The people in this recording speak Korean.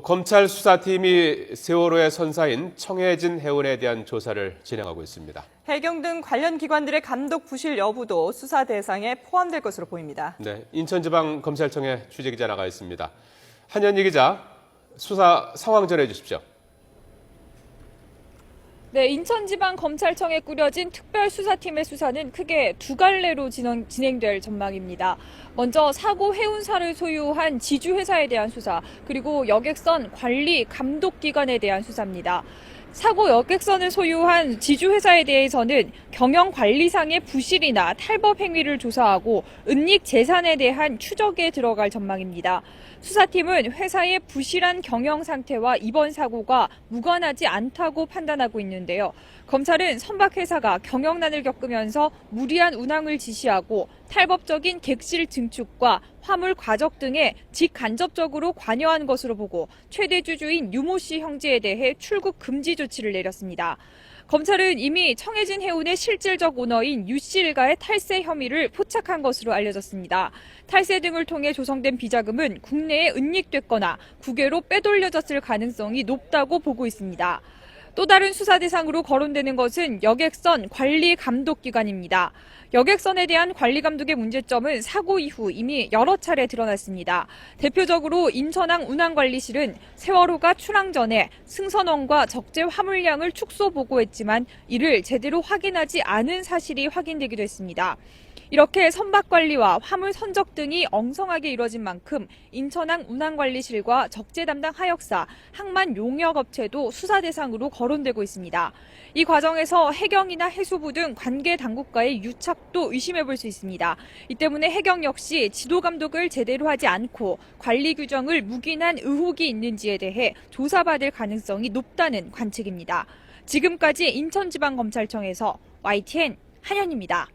검찰 수사팀이 세월호의 선사인 청해진 해운에 대한 조사를 진행하고 있습니다. 해경 등 관련 기관들의 감독 부실 여부도 수사 대상에 포함될 것으로 보입니다. 네, 인천지방검찰청에 취재기자 나가 있습니다. 한현희 기자, 수사 상황 전해 주십시오. 네, 인천지방검찰청에 꾸려진 특별수사팀의 수사는 크게 두 갈래로 진행될 전망입니다. 먼저 사고 해운사를 소유한 지주회사에 대한 수사, 그리고 여객선 관리 감독기관에 대한 수사입니다. 사고 여객선을 소유한 지주회사에 대해서는 경영관리상의 부실이나 탈법 행위를 조사하고 은닉 재산에 대한 추적에 들어갈 전망입니다. 수사팀은 회사의 부실한 경영 상태와 이번 사고가 무관하지 않다고 판단하고 있는데요. 검찰은 선박회사가 경영난을 겪으면서 무리한 운항을 지시하고 탈법적인 객실 증축과 화물 과적 등에 직간접적으로 관여한 것으로 보고 최대 주주인 유모 씨 형제에 대해 출국 금지 조치를 내렸습니다. 검찰은 이미 청해진 해운의 실질적 오너인 유 씨 일가의 탈세 혐의를 포착한 것으로 알려졌습니다. 탈세 등을 통해 조성된 비자금은 국내에 은닉됐거나 국외로 빼돌려졌을 가능성이 높다고 보고 있습니다. 또 다른 수사 대상으로 거론되는 것은 여객선 관리 감독기관입니다. 여객선에 대한 관리 감독의 문제점은 사고 이후 이미 여러 차례 드러났습니다. 대표적으로 인천항 운항관리실은 세월호가 출항 전에 승선원과 적재 화물량을 축소 보고했지만 이를 제대로 확인하지 않은 사실이 확인되기도 했습니다. 이렇게 선박 관리와 화물 선적 등이 엉성하게 이뤄진 만큼 인천항 운항관리실과 적재 담당 하역사, 항만 용역업체도 수사 대상으로 거론되고 있습니다. 이 과정에서 해경이나 해수부 등 관계 당국과의 유착도 의심해 볼 수 있습니다. 이 때문에 해경 역시 지도 감독을 제대로 하지 않고 관리 규정을 묵인한 의혹이 있는지에 대해 조사받을 가능성이 높다는 관측입니다. 지금까지 인천지방검찰청에서 YTN 한현입니다.